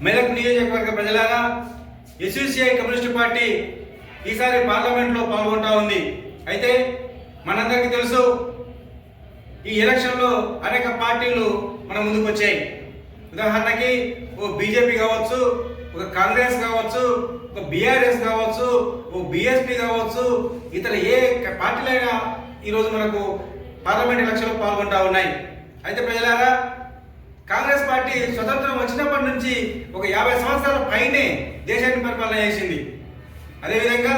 మెదక్ నియోజకవర్గ ప్రజలారా, SUCI communist party ఈసారి పార్లమెంట్లో పాల్గొంటా ఉంది. అయితే మనందరికీ తెలుసు, ఈ ఎలక్షన్లో అనేక పార్టీలు మన ముందుకు వచ్చాయి. ఉదాహరణకి ఓ బీజేపీ కావచ్చు, ఒక కాంగ్రెస్ కావచ్చు, ఒక బీఆర్ఎస్ కావచ్చు, ఓ బీఎస్పీ కావచ్చు, ఇతర ఏ పార్టీలైనా ఈరోజు మనకు పార్లమెంట్ ఎలక్షన్లో పాల్గొంటా ఉన్నాయి. అయితే ప్రజలారా, కాంగ్రెస్ పార్టీ స్వతంత్రం వచ్చినప్పటి నుంచి ఒక 50 సంవత్సరాల పైనే దేశాన్ని పరిపాలన చేసింది. అదేవిధంగా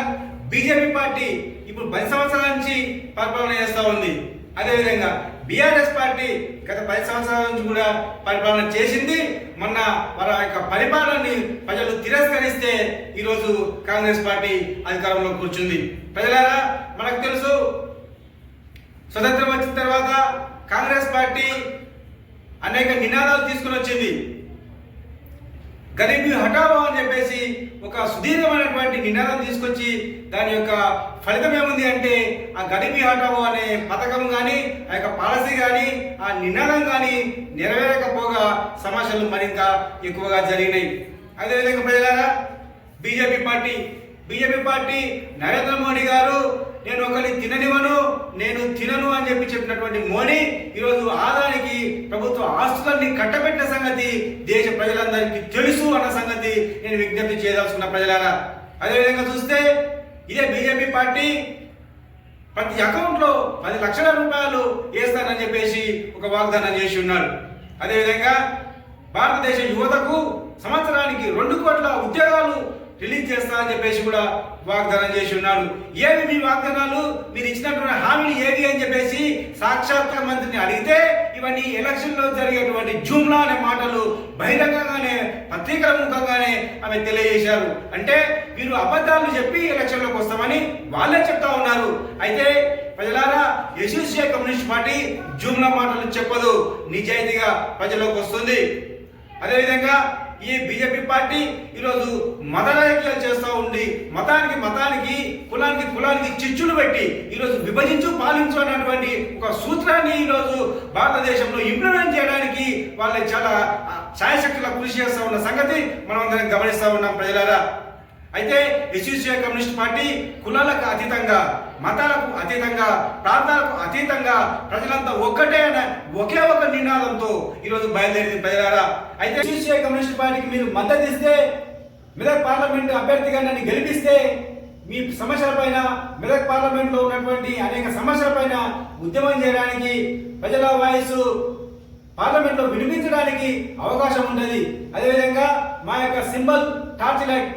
బీజేపీ పార్టీ ఇప్పుడు 10 సంవత్సరాల నుంచి పరిపాలన చేస్తూ ఉంది. అదేవిధంగా బీఆర్ఎస్ పార్టీ గత 10 సంవత్సరాల నుంచి కూడా పరిపాలన చేసింది. మొన్న వారి యొక్క పరిపాలనని ప్రజలు తిరస్కరిస్తే ఈరోజు కాంగ్రెస్ పార్టీ అధికారంలో కూర్చుంది. ప్రజలారా, మనకు తెలుసు, స్వతంత్రం వచ్చిన తర్వాత కాంగ్రెస్ పార్టీ అనేక నినాదాలు తీసుకుని వచ్చింది. గరీబీ హఠావో అని చెప్పేసి ఒక సుదీర్ఘమైనటువంటి నినాదం తీసుకొచ్చి దాని యొక్క ఫలితం ఏముంది అంటే, ఆ గరీబీ హఠావో అనే పథకం కానీ, ఆ యొక్క పాలసీ కానీ, ఆ నినాదం కానీ నెరవేరకపోగా సమస్యలు మరింత ఎక్కువగా జరిగినాయి. అదేవిధంగా ప్రజలారా, బీజేపీ పార్టీ నరేంద్ర మోడీ గారు నేను ఒకరిని తిననివ్వను, నేను తినను అని చెప్పినటువంటి మోడీ ఈరోజు ఆదానికి ప్రభుత్వ ఆస్తులన్నీ కట్టబెట్టిన సంగతి దేశ ప్రజలందరికీ తెలుసు అన్న సంగతి నేను విజ్ఞప్తి చేయదలుచుకున్న ప్రజలారా. అదేవిధంగా చూస్తే ఇదే బీజేపీ పార్టీ ప్రతి అకౌంట్లో 10 లక్షల రూపాయలు వేస్తానని చెప్పేసి ఒక వాగ్దానం చేసి ఉన్నాడు. అదేవిధంగా భారతదేశ యువతకు సంవత్సరానికి 2 కోట్ల ఉద్యోగాలు రిలీజ్ చేస్తా అని చెప్పేసి కూడా వాగ్దానం చేసి ఉన్నాడు. ఏవి మీ వాగ్దానాలు, మీరు ఇచ్చినటువంటి హామీలు ఏవి అని చెప్పేసి సాక్షాత్ మంత్రిని అడిగితే ఇవన్నీ ఎలక్షన్లో జరిగేటువంటి జూమ్లా అనే మాటలు బహిరంగంగానే పత్రికల ముఖంగానే ఆమె తెలియజేశారు. అంటే వీరు అబద్ధాలు చెప్పి ఎలక్షన్లోకి వస్తామని వాళ్ళే చెప్తా ఉన్నారు. అయితే ప్రజలారా, ఎస్యూసీఐ కమ్యూనిస్ట్ పార్టీ జూమ్లా మాటలు చెప్పదు, నిజాయితీగా ప్రజల్లోకి వస్తుంది. అదేవిధంగా ఈ బీజేపీ పార్టీ ఈరోజు మత రాజకీయాలు చేస్తూ ఉండి మతానికి కులానికి చిచ్చులు పెట్టి ఈరోజు విభజించు పాలించు అన్నటువంటి ఒక సూత్రాన్ని ఈరోజు భారతదేశంలో ఇంప్లిమెంట్ చేయడానికి వాళ్ళు చాలా ఛాయశక్తిగా కృషి చేస్తూ ఉన్న సంగతి మనం అందరం గమనిస్తూ ఉన్నాం ప్రజలారా. అయితే ఎస్యూసీఐ కమ్యూనిస్ట్ పార్టీ కులాలకు అతీతంగా, మతాలకు అతీతంగా, ప్రాంతాలకు అతీతంగా ప్రజలంతా ఒక్కటే అనే ఒకే ఒక నినాదంతో ఈరోజు బయలుదేరింది ప్రజలారా. అయితే ఎస్యూసీఐ కమ్యూనిస్ట్ పార్టీకి మీరు మద్దతు ఇస్తే, మెదక్ పార్లమెంటు అభ్యర్థిగా నన్ను గెలిపిస్తే మీ సమస్యలపైన, మెదక్ పార్లమెంట్లో ఉన్నటువంటి అనేక సమస్యలపైన ఉద్యమం చేయడానికి, ప్రజల వాయిస్ పార్లమెంట్లో వినిపించడానికి అవకాశం ఉండదు. అదేవిధంగా మా యొక్క సింబల్ టార్చ్ లైట్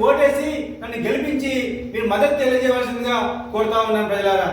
ఓటేసి నన్ను గెలిపించి మీరు మద్దతు తెలియజేయవలసిందిగా కోరుతా ఉన్నాను ప్రజలారా.